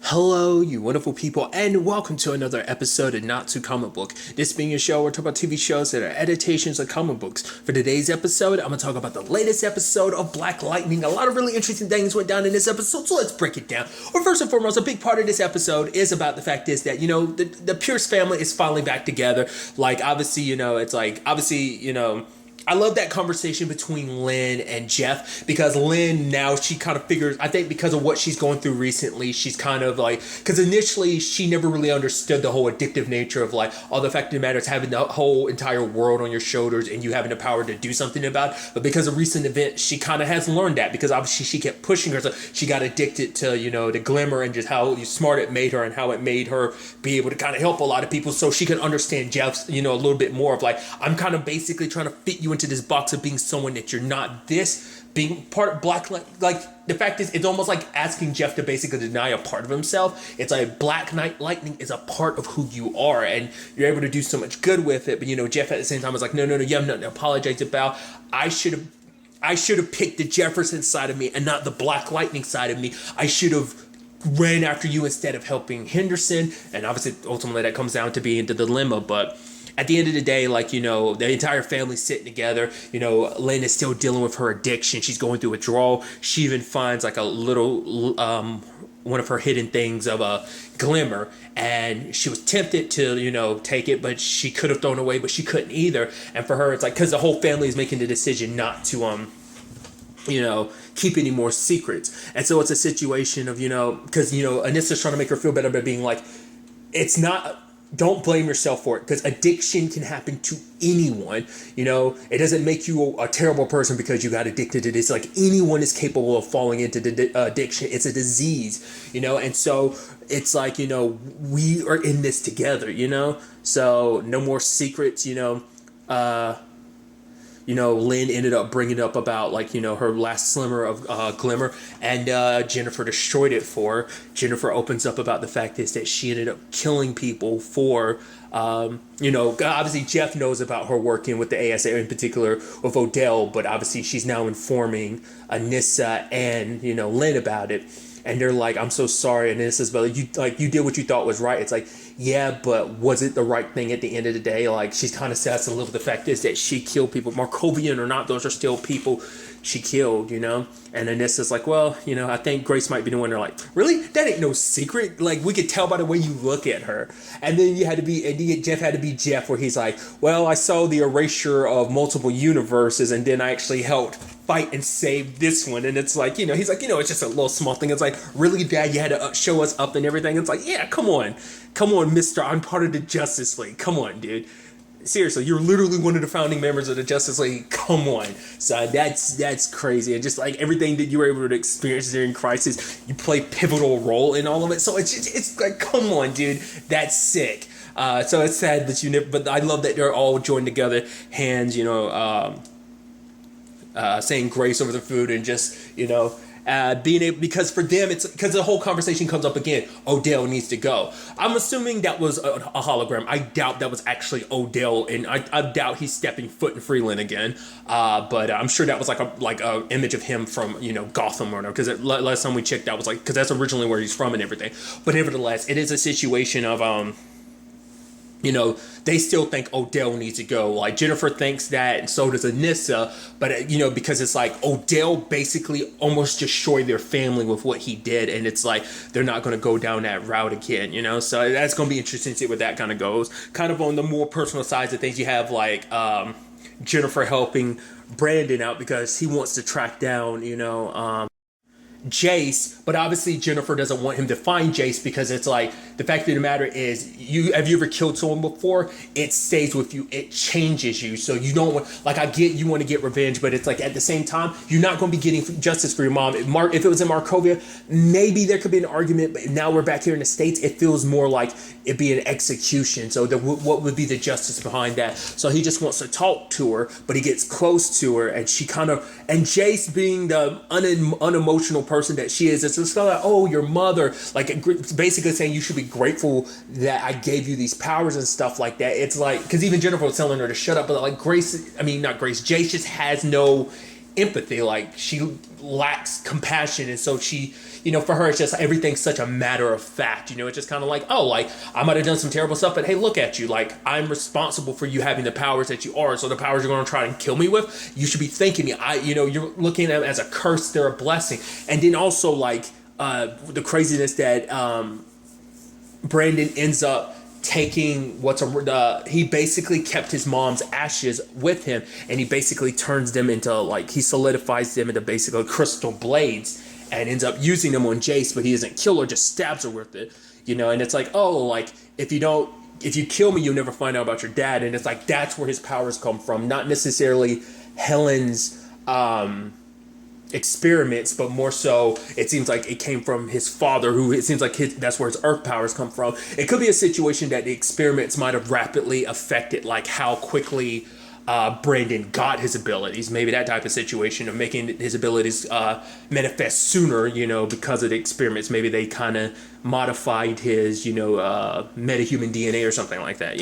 Hello, you wonderful people, and welcome to another episode of Not Too Comic Book. This being a show where we talk about TV shows that are adaptations of comic books. For today's episode, I'm going to talk about the latest episode of Black Lightning. A lot of really interesting things went down in this episode, so let's break it down. Well, first and foremost, a big part of this episode is about the fact is that, the Pierce family is finally back together. I love that conversation between Lynn and Jeff, because Lynn now, she kind of figures, I think because of what she's going through recently, she's kind of like, because initially she never really understood the whole addictive nature of the fact of the matter is having the whole entire world on your shoulders and you having the power to do something about it. But because of recent events, she kind of has learned that, because obviously she kept pushing herself. She got addicted to, the glamour and just how smart it made her and how it made her be able to kind of help a lot of people, so she can understand Jeff's, a little bit more of I'm kind of basically trying to fit you into this box of being someone that you're not. This being part of Black, the fact is, it's almost like asking Jeff to basically deny a part of himself. It's like Black Knight Lightning is a part of who you are, and you're able to do so much good with it. But Jeff at the same time was like, no, you have nothing to apologize about. I should have picked the Jefferson side of me and not the Black Lightning side of me. I should have ran after you instead of helping Henderson. And obviously, ultimately, that comes down to being the dilemma. But at the end of the day, the entire family's sitting together. Lynn is still dealing with her addiction. She's going through withdrawal. She even finds a little, one of her hidden things of a glimmer. And she was tempted to, take it, but she could have thrown away, but she couldn't either. And for her, it's because the whole family is making the decision not to, keep any more secrets. And so it's a situation of, because, Anissa's trying to make her feel better by being like, it's not, don't blame yourself for it, because addiction can happen to anyone. It doesn't make you a terrible person because you got addicted to this. Anyone is capable of falling into addiction. It's a disease, and so it's we are in this together, so no more secrets. Lynn ended up bringing up about her last slimmer of glimmer, and Jennifer destroyed it for her. Jennifer opens up about the fact is that she ended up killing people for, obviously Jeff knows about her working with the ASA, in particular with Odell, but obviously she's now informing Anissa and, Lynn about it. And they're like, I'm so sorry. And this is, but you did what you thought was right. It's yeah, but was it the right thing at the end of the day? She kind of says to live with the fact is that she killed people, Markovian or not, those are still people she killed, And Anissa's well, I think Grace might be the one. They're really? That ain't no secret. We could tell by the way you look at her. And then Jeff had to be Jeff, where he's well, I saw the erasure of multiple universes, and then I actually helped fight and save this one. And it's he's it's just a little small thing. It's really, Dad, you had to show us up and everything. It's yeah, come on, mister, I'm part of the Justice League. Come on, dude. Seriously, you're literally one of the founding members of the Justice League. Come on. So that's crazy. And just everything that you were able to experience during Crisis, you play pivotal role in all of it. So it's come on, dude. That's sick. So it's sad that but I love that they're all joined together, hands, saying grace over the food, and just, being able, because for them, it's because the whole conversation comes up again. Odell needs to go. I'm assuming that was a hologram. I doubt that was actually Odell, and I doubt he's stepping foot in Freeland again. But I'm sure that was a image of him from Gotham or no, because last time we checked, that was because that's originally where he's from and everything. But nevertheless, it is a situation of they still think Odell needs to go. Jennifer thinks that, and so does Anissa. But, because it's Odell basically almost destroyed their family with what he did. And it's they're not going to go down that route again, So that's going to be interesting to see where that kind of goes. Kind of on the more personal sides of things, you have Jennifer helping Brandon out because he wants to track down, Jace, but obviously Jennifer doesn't want him to find Jace, because it's the fact of the matter is, have you ever killed someone before? It stays with you, it changes you. So you don't want, I get you want to get revenge, but it's at the same time, you're not going to be getting justice for your mom. If it was in Markovia, maybe there could be an argument, but now we're back here in the States, it feels more like it'd be an execution. So what would be the justice behind that? So he just wants to talk to her, but he gets close to her, and she and Jace, being the unemotional person that she is, it's just oh, your mother, basically saying you should be grateful that I gave you these powers and stuff like that. It's because even Jennifer was telling her to shut up, but Jace just has no empathy. Like, she lacks compassion, and so she, for her, it's just everything's such a matter of fact. It's just kind of like, oh, like, I might have done some terrible stuff, but hey, look at you. Like, I'm responsible for you having the powers that you are. So the powers you're going to try and kill me with, you should be thanking me. You're looking at them as a curse. They're a blessing. And then also, like, the craziness that Brandon ends up taking he basically kept his mom's ashes with him, and he basically turns them into, like, he solidifies them into basically crystal blades and ends up using them on Jace, but he doesn't kill her, just stabs her with it, and it's like, oh, like, if you kill me, you'll never find out about your dad. And it's like, that's where his powers come from, not necessarily Helen's experiments, but more so it seems like it came from his father, who it seems like that's where his earth powers come from. It could be a situation that the experiments might have rapidly affected, like, how quickly Brandon got his abilities. Maybe that type of situation of making his abilities manifest sooner, because of the experiments. Maybe they kind of modified his, metahuman DNA or something like that,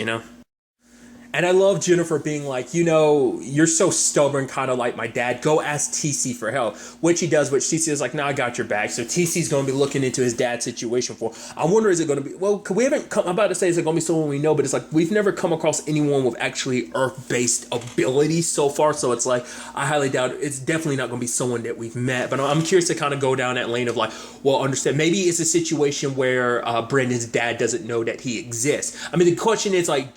And I love Jennifer being like, you're so stubborn, kind of like my dad. Go ask TC for help. Which he does, which TC is like, no, I got your back. So TC's going to be looking into his dad's situation for. I wonder, is it going to be, well, we haven't come, I'm about to say, is it going to be someone we know? But it's like, we've never come across anyone with actually Earth-based abilities so far. So it's like, I highly doubt it's definitely not going to be someone that we've met. But I'm curious to kind of go down that lane of like, well, understand. Maybe it's a situation where Brandon's dad doesn't know that he exists. I mean, the question is like,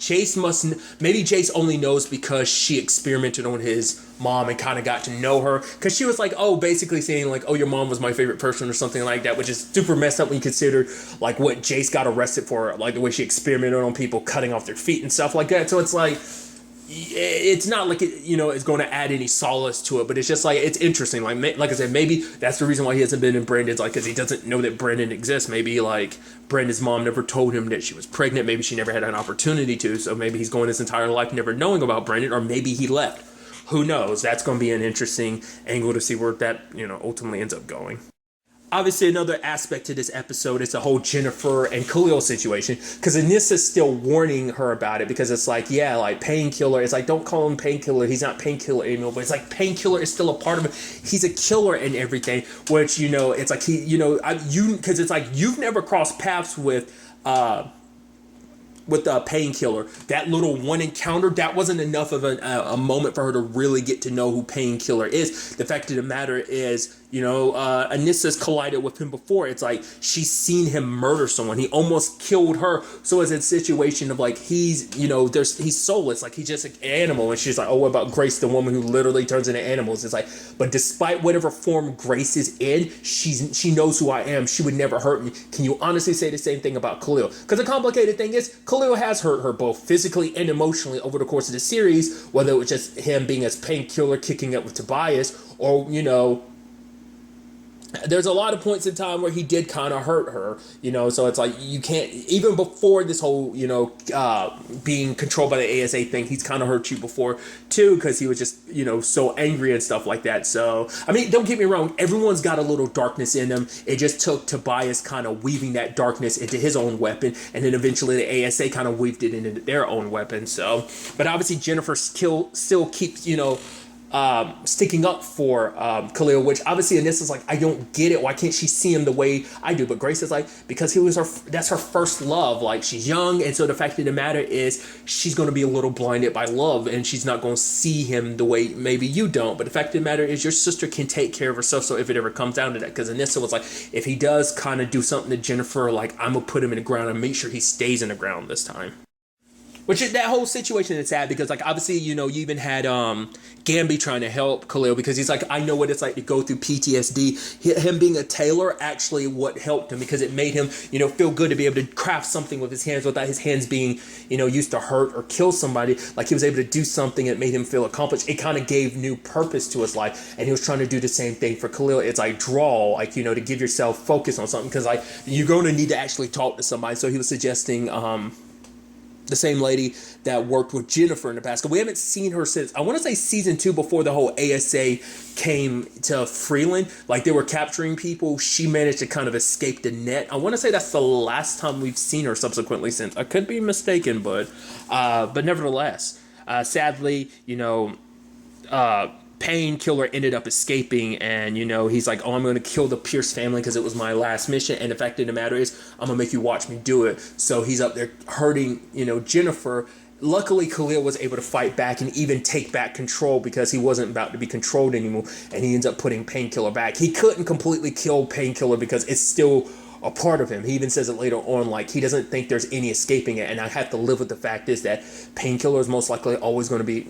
maybe Jace only knows because she experimented on his mom and kind of got to know her, because she was like, oh, basically saying like, oh, your mom was my favorite person or something like that, which is super messed up when you consider like what Jace got arrested for, like the way she experimented on people cutting off their feet and stuff like that. So it's like, it's not like it, it's going to add any solace to it, but it's just like, it's interesting. Like I said, maybe that's the reason why he hasn't been in Brandon's, like, because he doesn't know that Brandon exists. Maybe like Brandon's mom never told him that she was pregnant. Maybe she never had an opportunity to. So maybe he's going his entire life never knowing about Brandon, or maybe he left. Who knows? That's going to be an interesting angle to see where that ultimately ends up going. Obviously, another aspect to this episode is the whole Jennifer and Khalil situation, because Anissa's still warning her about it, because it's like, yeah, like Painkiller. It's like, don't call him Painkiller. He's not Painkiller anymore, but it's like Painkiller is still a part of him. He's a killer and everything, which, it's like because it's like you've never crossed paths with the Painkiller. That little one encounter, that wasn't enough of a moment for her to really get to know who Painkiller is. The fact of the matter is, Anissa's collided with him before. It's like she's seen him murder someone. He almost killed her. So it's a situation of like, he's soulless. Like, he's just an animal. And she's like, oh, what about Grace, the woman who literally turns into animals? It's like, but despite whatever form Grace is in, she knows who I am. She would never hurt me. Can you honestly say the same thing about Khalil? Because the complicated thing is, Khalil has hurt her both physically and emotionally over the course of the series, whether it was just him being as Painkiller kicking up with Tobias, or, there's a lot of points in time where he did kind of hurt her, so it's like, you can't, even before this whole, being controlled by the ASA thing, he's kind of hurt you before too, because he was just, so angry and stuff like that. So, I mean, don't get me wrong, everyone's got a little darkness in them. It just took Tobias kind of weaving that darkness into his own weapon, and then eventually the ASA kind of weaved it into their own weapon. So, but obviously Jennifer still keeps, sticking up for Khalil, which obviously Anissa's like, I don't get it. Why can't she see him the way I do? But Grace is like, because that's her first love. Like, she's young, and so the fact of the matter is, she's going to be a little blinded by love, and she's not going to see him the way maybe you don't. But the fact of the matter is, your sister can take care of herself. So if it ever comes down to that, because Anissa was like, if he does kind of do something to Jennifer, like, I'm gonna put him in the ground and make sure he stays in the ground this time. Which, that whole situation is sad, because like, obviously, you even had Gamby trying to help Khalil, because he's like, I know what it's like to go through PTSD. Him being a tailor actually what helped him, because it made him feel good to be able to craft something with his hands without his hands being used to hurt or kill somebody. Like, he was able to do something that made him feel accomplished. It kind of gave new purpose to his life, and he was trying to do the same thing for Khalil. It's like, draw, like, to give yourself focus on something, because like, you're going to need to actually talk to somebody. So he was suggesting the same lady that worked with Jennifer in the past. We haven't seen her since, I want to say season 2, before the whole ASA came to Freeland. Like, they were capturing people. She managed to kind of escape the net. I want to say that's the last time we've seen her subsequently since. I could be mistaken, but nevertheless, sadly, Painkiller ended up escaping, and he's like, oh, I'm going to kill the Pierce family because it was my last mission, and the fact of the matter is I'm going to make you watch me do it. So he's up there hurting Jennifer. Luckily, Khalil was able to fight back and even take back control because he wasn't about to be controlled anymore, and he ends up putting Painkiller back. He couldn't completely kill Painkiller because it's still a part of him. He even says it later on, like he doesn't think there's any escaping it, and I have to live with the fact is that Painkiller is most likely always going to be,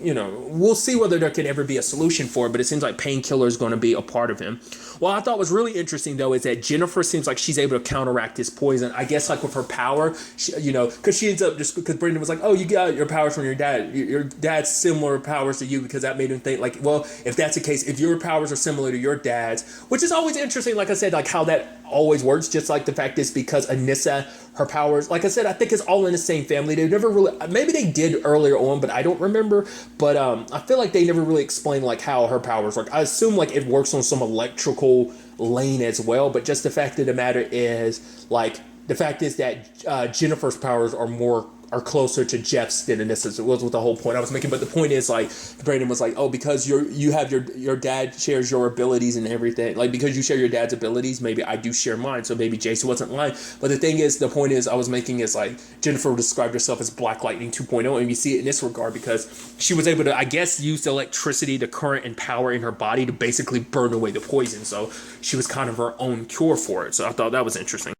we'll see whether there can ever be a solution for it, but it seems like Painkiller is going to be a part of him. What I thought was really interesting though is that Jennifer seems like she's able to counteract his poison, I guess like with her power, because she ends up, just because Brendan was like, oh, you got your powers from your dad, your dad's similar powers to you, because that made him think like, well, if that's the case, if your powers are similar to your dad's, which is always interesting, like I said, like how that always works, just like the fact is because Anissa, her powers, like I said, I think it's all in the same family. They never really, maybe they did earlier on, but I don't remember. But I feel like they never really explained like how her powers work. I assume like it works on some electrical lane as well, but just the fact of the matter is, like, the fact is that Jennifer's powers are closer to Jeff's than Anissa's. It was what the whole point I was making. But the point is, like, Brandon was like, oh, because you have your dad shares your abilities and everything. Like, because you share your dad's abilities, maybe I do share mine. So maybe Jason wasn't lying. But the thing is, the point is I was making is, like, Jennifer described herself as Black Lightning 2.0. And you see it in this regard because she was able to, I guess, use the electricity, the current and power in her body to basically burn away the poison. So she was kind of her own cure for it. So I thought that was interesting.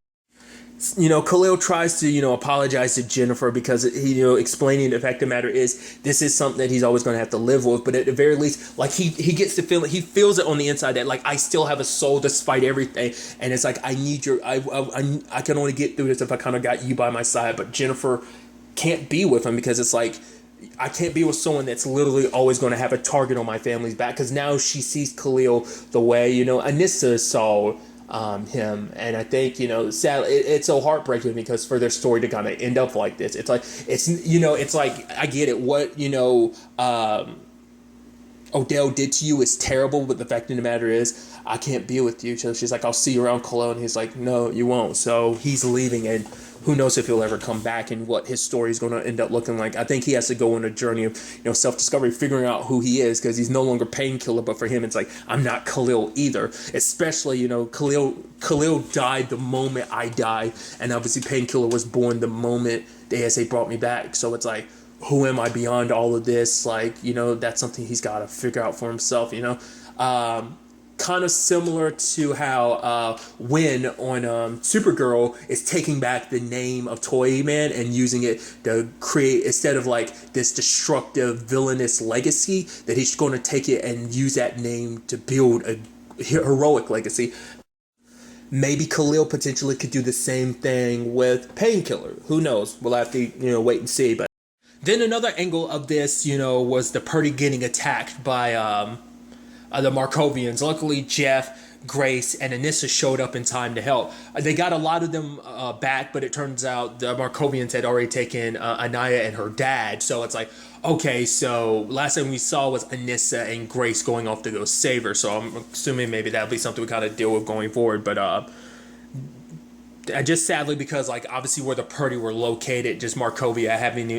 Khalil tries to, apologize to Jennifer because he, explaining the fact of the matter is this is something that he's always going to have to live with. But at the very least, like he gets to feel it. He feels it on the inside that like I still have a soul despite everything. And it's like I need I can only get through this if I kind of got you by my side. But Jennifer can't be with him because it's like I can't be with someone that's literally always going to have a target on my family's back. Because now she sees Khalil the way Anissa saw him, and I think sadly it's so heartbreaking because for their story to kind of end up like this, it's like it's like I get it, what Odell did to you is terrible, but the fact of the matter is I can't be with you. So she's like, I'll see you around Cologne, and he's like, no, you won't. So he's leaving, and who knows if he'll ever come back and what his story is going to end up looking like. I think he has to go on a journey of self-discovery, figuring out who he is, because he's no longer Painkiller, but for him it's like I'm not Khalil either. Especially Khalil died the moment I died, and obviously Painkiller was born the moment the ASA brought me back. So it's like, who am I beyond all of this? Like, that's something he's got to figure out for himself. Kind of similar to how Wynn on Supergirl is taking back the name of Toyman and using it to create, instead of like this destructive villainous legacy, that he's going to take it and use that name to build a heroic legacy. Maybe Khalil potentially could do the same thing with Painkiller. Who knows? We'll have to wait and see. But then another angle of this was the Purdy getting attacked by the Markovians. Luckily, Jeff, Grace, and Anissa showed up in time to help. They got a lot of them back, but it turns out the Markovians had already taken Anaya and her dad. So it's like, okay, so last time we saw was Anissa and Grace going off to go save her. So I'm assuming maybe that'll be something we kind of deal with going forward. But just sadly, because like obviously where the Purdy were located, just Markovia having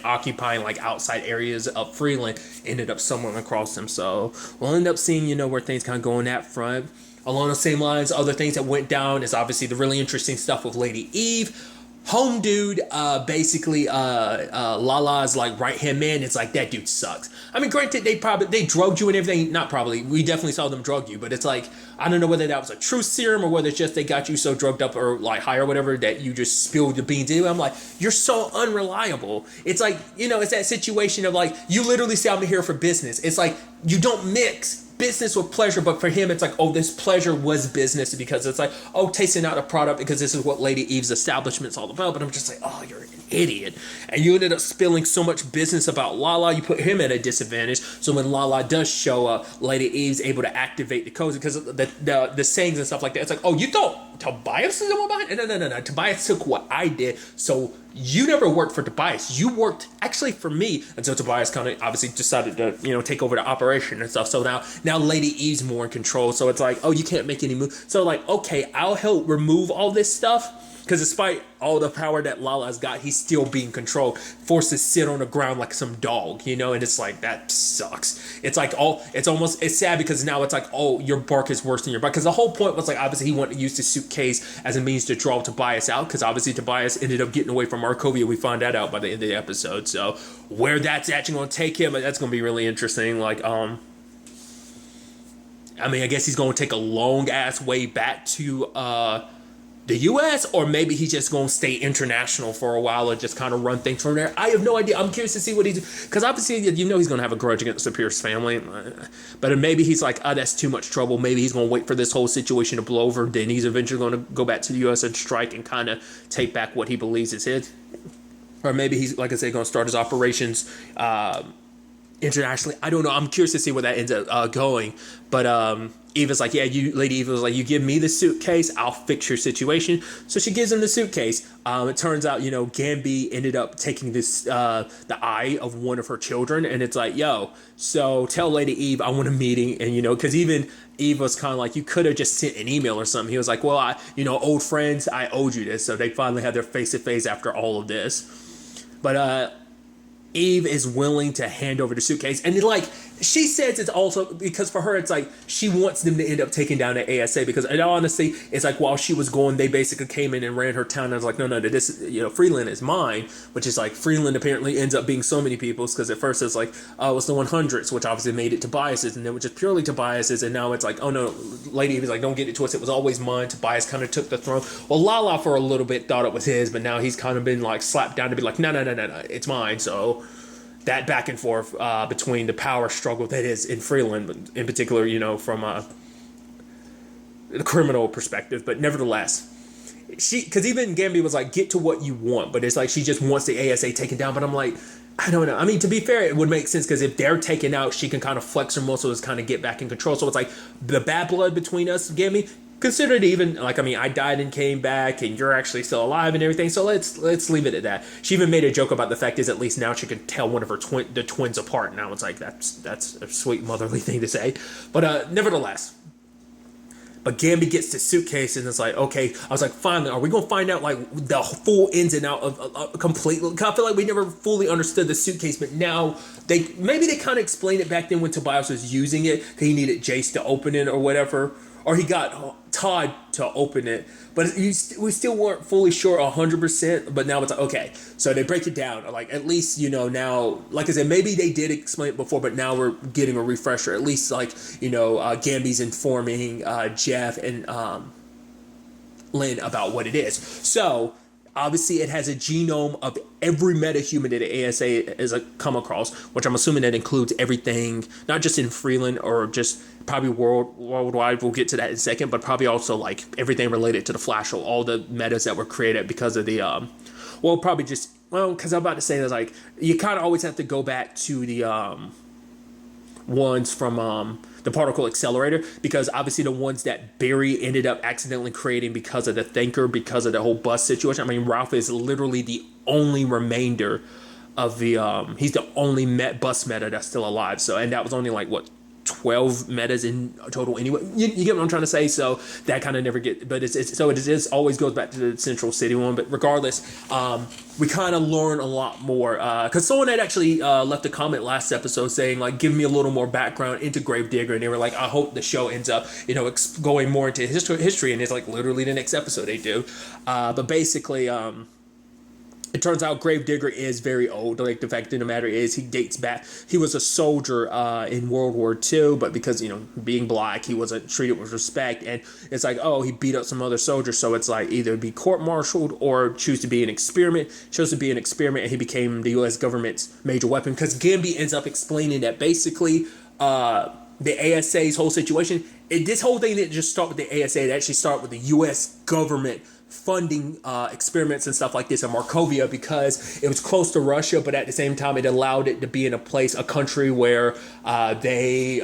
occupying like outside areas of Freeland, ended up stumbling across them. So we'll end up seeing where things kind of go on that front. Along the same lines, other things that went down is obviously the really interesting stuff with Lady Eve. Home dude, basically Lala's like right hand man. It's like that dude sucks. I mean, granted, they drugged you and everything. Not probably. We definitely saw them drug you, but it's like I don't know whether that was a true serum or whether it's just they got you so drugged up or like high or whatever that you just spilled the beans. I'm like, you're so unreliable. It's like it's that situation of like you literally say I'm here for business. It's like you don't mix business with pleasure, but for him it's like, oh, this pleasure was business because it's like, oh, tasting out a product because this is what Lady Eve's establishment's all about. But I'm just like, oh, you're an idiot. And you ended up spilling so much business about Lala, you put him at a disadvantage. So when Lala does show up, Lady Eve's able to activate the codes because of the sayings and stuff like that. It's like, oh, you thought Tobias is the one behind it? No. Tobias took what I did. So you never worked for Tobias. You worked actually for me until Tobias kind of obviously decided to, take over the operation and stuff. So now Lady Eve's more in control. So it's like, oh, you can't make any moves. So like, okay, I'll help remove all this stuff. because despite all the power that Lala's got, he's still being controlled, forced to sit on the ground like some dog, you know. And it's like, that sucks. It's like, it's sad because now it's like, oh, your bark is worse than your bite, because the whole point was like, obviously he wanted to use the Suitcase as a means to draw Tobias out, because obviously Tobias ended up getting away from Markovia. We find that out by the end of the episode. So where that's actually going to take him, that's going to be really interesting. Like, I mean, I guess he's going to take a long-ass way back to the U.S., or maybe he's just going to stay international for a while and just kind of run things from there. I have no idea. I'm curious to see what he's... Because obviously, you know he's going to have a grudge against the Pierce family. But maybe he's like, that's too much trouble. Maybe he's going to wait for this whole situation to blow over. Then he's eventually going to go back to the U.S. and strike and kind of take back what he believes is his. Or maybe he's, like I said, going to start his operations internationally. I don't know. I'm curious to see where that ends up going. But Eva's like, Lady Eva was like, you give me the suitcase, I'll fix your situation. So she gives him the suitcase. It turns out, Gambi ended up taking this, the eye of one of her children. And it's like, so tell Lady Eve I want a meeting. And, because even Eve was kind of like, you could have just sent an email or something. He was like, well, old friends, I owed you this. So they finally had their face-to-face after all of this. But Eve is willing to hand over the suitcase. And she says it's also because for her, it's like she wants them to end up taking down the ASA, because in all honesty, it's like while she was going, they basically came in and ran her town. And I was like, no, this, Freeland is mine, which is like Freeland apparently ends up being so many people's, because at first it's like, oh, it's the 100s, which obviously made it Tobias's, and then it was just purely Tobias's. And now it's like, oh no, Lady Eve is like, don't get it twisted, it was always mine. Tobias kind of took the throne. Well, Lala for a little bit thought it was his, but now he's kind of been like slapped down to be like, no, it's mine. So that back and forth between the power struggle that is in Freeland, in particular, from a criminal perspective. But nevertheless, because even Gambi was like, get to what you want, but it's like she just wants the ASA taken down. But I'm like, I don't know. I mean, to be fair, it would make sense, because if they're taken out, she can kind of flex her muscles, kind of get back in control. So it's like the bad blood between us, Gambi, consider it even, like, I mean, I died and came back, and you're actually still alive and everything, so let's leave it at that. She even made a joke about the fact is at least now she can tell one of her the twins apart. Now it's like, that's a sweet motherly thing to say. But nevertheless, but Gambi gets the suitcase, and it's like, okay, I was like, finally, are we going to find out, like, the full ins and out of completely? I feel like we never fully understood the suitcase, but now maybe they kind of explained it back then when Tobias was using it, because he needed Jace to open it or whatever. Or he got Todd to open it, but we still weren't fully sure 100%. But now it's like, okay, so they break it down. Like, at least, now, like I said, maybe they did explain it before, but now we're getting a refresher. At least, like, Gambi's informing Jeff and Lynn about what it is. So obviously, it has a genome of every metahuman that the ASA has come across, which I'm assuming that includes everything, not just in Freeland or just probably worldwide. We'll get to that in a second, but probably also like everything related to the Flash, or all the metas that were created because of the, because I'm about to say that, like, you kind of always have to go back to the ones from the particle accelerator, because obviously the ones that Barry ended up accidentally creating because of the thinker, because of the whole bus situation. I mean, Ralph is literally the only remainder of the he's the only bus meta that's still alive. So, and that was only like 12 metas in total anyway. You get what I'm trying to say? So that kind of never get, but it always goes back to the Central City one. But regardless, we kind of learn a lot more, because someone had actually left a comment last episode saying, like, give me a little more background into Gravedigger, and they were like, I hope the show ends up going more into history, and it's like literally the next episode they do. But basically, it turns out Gravedigger is very old. Like, the fact of the matter is, he dates back. He was a soldier in World War II, but because, being black, he wasn't treated with respect. And it's like, oh, he beat up some other soldiers. So it's like either be court-martialed or choose to be an experiment. Chose to be an experiment, and he became the U.S. government's major weapon. Because Gambi ends up explaining that basically the ASA's whole situation, this whole thing didn't just start with the ASA. It actually started with the U.S. government funding experiments and stuff like this in Markovia, because it was close to Russia, but at the same time it allowed it to be in a country where they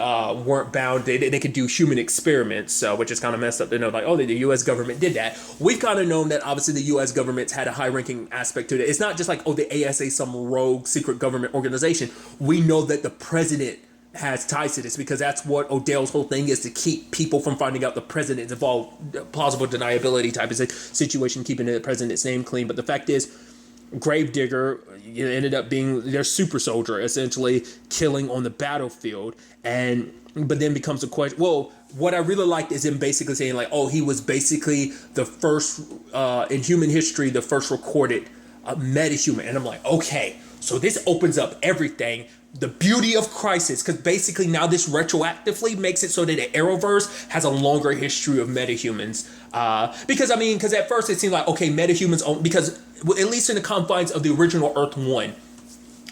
weren't bound. They could do human experiments, so which is kind of messed up to know, like, oh, the U.S. government did that. We've kind of known that obviously the U.S. government's had a high-ranking aspect to it. It's not just like, oh, the ASA, some rogue secret government organization. We know that the president has ties to this, because that's what Odell's whole thing is, to keep people from finding out the president's involved, plausible deniability type of situation, keeping the president's name clean. But the fact is, Gravedigger ended up being their super soldier, essentially killing on the battlefield. But then becomes a question. Well, what I really liked is him basically saying like, oh, he was basically the first in human history, the first recorded metahuman. And I'm like, okay, so this opens up everything. The beauty of Crisis, because basically now this retroactively makes it so that the Arrowverse has a longer history of metahumans. Because at first it seemed like, okay, metahumans, because at least in the confines of the original Earth 1,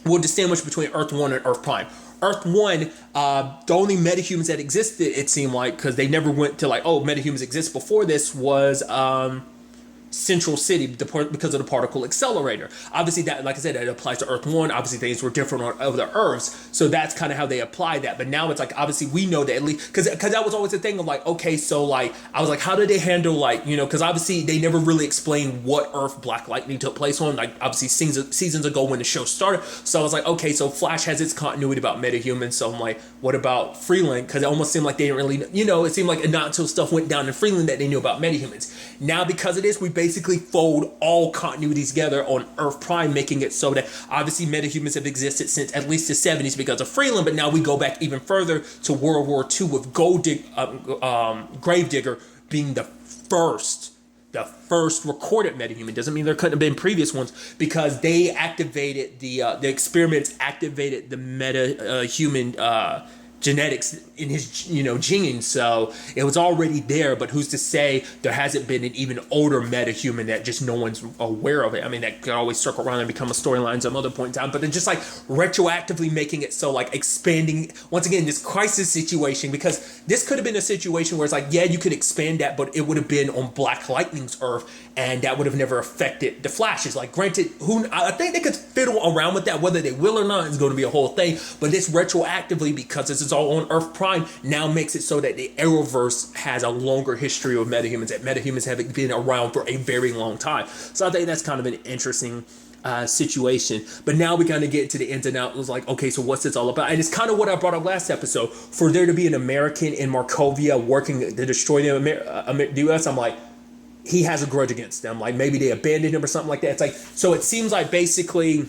we'll distinguish between Earth 1 and Earth Prime. Earth 1, the only metahumans that existed, it seemed like, because they never went to like, oh, metahumans exist before this, was Central City because of the particle accelerator. Obviously, that, like I said, that applies to Earth 1. Obviously, things were different on other Earths, so that's kind of how they apply that. But now it's like, obviously, we know that at least, because that was always the thing of like, okay, so like, I was like, how did they handle like, because obviously they never really explained what Earth Black Lightning took place on, like obviously seasons ago when the show started. So I was like, okay, so Flash has its continuity about metahumans. So I'm like, what about Freeland? Because it almost seemed like they didn't really, it seemed like not until stuff went down in Freeland that they knew about metahumans. Now, because of this, we basically fold all continuities together on Earth Prime, making it so that obviously metahumans have existed since at least the 70s because of Freeland, but now we go back even further to World War II with Gravedigger being the first recorded metahuman. Doesn't mean there couldn't have been previous ones, because they activated the experiments activated the metahuman genetics in his genes, so it was already there. But who's to say there hasn't been an even older metahuman that just no one's aware of it? I mean, that could always circle around and become a storyline some other point in time, but then just like retroactively making it so, like expanding once again this Crisis situation, because this could have been a situation where it's like, yeah, you could expand that, but it would have been on Black Lightning's Earth, and that would have never affected the Flashes. Like, granted, I think they could fiddle around with that. Whether they will or not is going to be a whole thing, but this retroactively, because this is all on Earth Prime, now makes it so that the Arrowverse has a longer history of metahumans, that metahumans have been around for a very long time. So I think that's kind of an interesting situation. But now we kind of get into the ins and outs. It was like, okay, so what's this all about? And it's kind of what I brought up last episode. For there to be an American in Markovia working to destroy the U.S., I'm like, he has a grudge against them. Like, maybe they abandoned him or something like that. It's like, so it seems like basically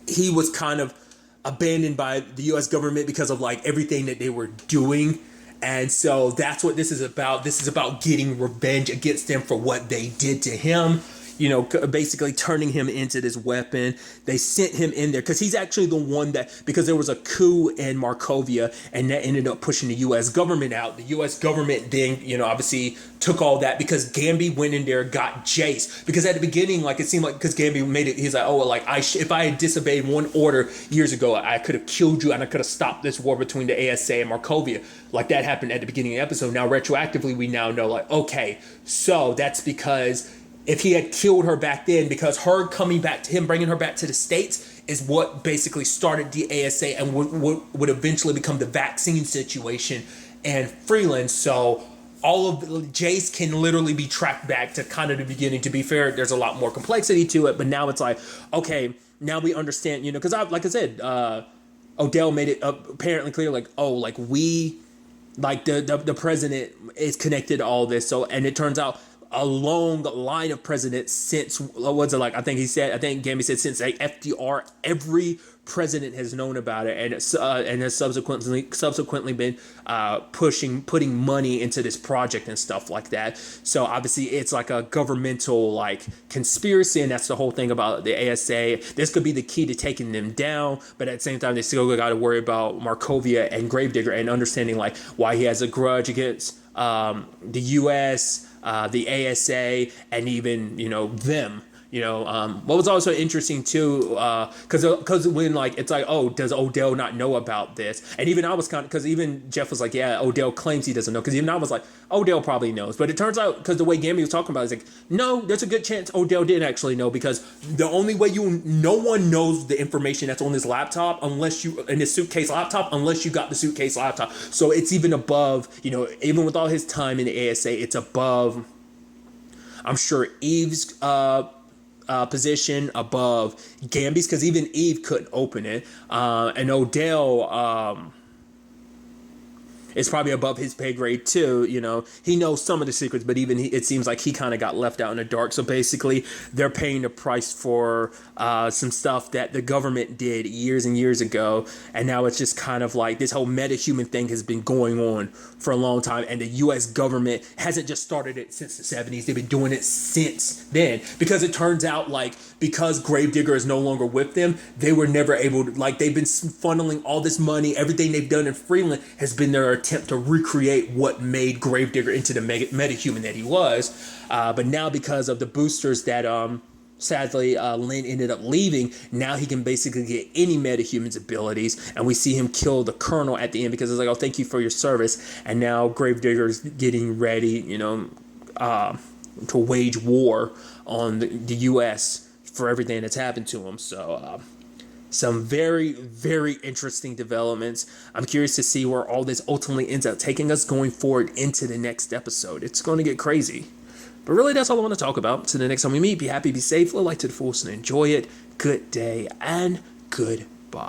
he was kind of abandoned by the U.S. government because of like everything that they were doing. And so that's what this is about. This is about getting revenge against them for what they did to him. Basically turning him into this weapon. They sent him in there because he's actually the one that, because there was a coup in Markovia and that ended up pushing the U.S. government out. The U.S. government then, obviously took all that because Gamby went in there, got Jace. Because at the beginning, like, it seemed like, because Gamby made it, he's like, oh, well, like, if I had disobeyed one order years ago, I could have killed you and I could have stopped this war between the ASA and Markovia. Like, that happened at the beginning of the episode. Now, retroactively, we now know, like, okay, so that's because if he had killed her back then, because her coming back to him, bringing her back to the States is what basically started the ASA and would eventually become the vaccine situation and Freeland. So all of Jace can literally be tracked back to kind of the beginning. To be fair, there's a lot more complexity to it, but now it's like, okay, now we understand, because like I said, Odell made it apparently clear, like, oh, like the president is connected to all this. So, and it turns out a long line of presidents since, what's it like? I think Gamby said since like FDR, every president has known about it and has subsequently been putting money into this project and stuff like that. So obviously it's like a governmental like conspiracy, and that's the whole thing about the ASA. This could be the key to taking them down, but at the same time they still got to worry about Markovia and Gravedigger and understanding like why he has a grudge against the U.S., the ASA, and even them. What was also interesting too, because when like it's like, oh, does Odell not know about this? And even I was kind of, because even Jeff was like, yeah, Odell claims he doesn't know, because even I was like, Odell probably knows, but it turns out, because the way Gamby was talking about it, it's like, no, there's a good chance Odell didn't actually know, because the only way no one knows the information that's on his laptop in his Suitcase laptop unless you got the Suitcase laptop. So it's even above, even with all his time in the ASA, it's above, I'm sure, Eve's position above Gambi's, because even Eve couldn't open it. And Odell is probably above his pay grade too. You know, he knows some of the secrets, but even it seems like he kind of got left out in the dark. So basically, they're paying the price for some stuff that the government did years and years ago, and now it's just kind of like this whole metahuman thing has been going on for a long time, and the U.S. government hasn't just started it since the 70s. They've been doing it since then, because it turns out like because Gravedigger is no longer with them, they were never able to, like, they've been funneling all this money. Everything they've done in Freeland has been their attempt to recreate what made Gravedigger into the metahuman that he was. But now, because of the boosters that sadly Lynn ended up leaving, now he can basically get any metahuman's abilities, and we see him kill the Colonel at the end because it's like, oh, thank you for your service. And now Gravedigger's getting ready, you know, to wage war on the U.S. for everything that's happened to him. So some very, very interesting developments. I'm curious to see where all this ultimately ends up taking us going forward into the next episode. It's going to get crazy. But really, that's all I want to talk about. So the next time we meet, be happy, be safe, live life to the fullest, and enjoy it. Good day and goodbye.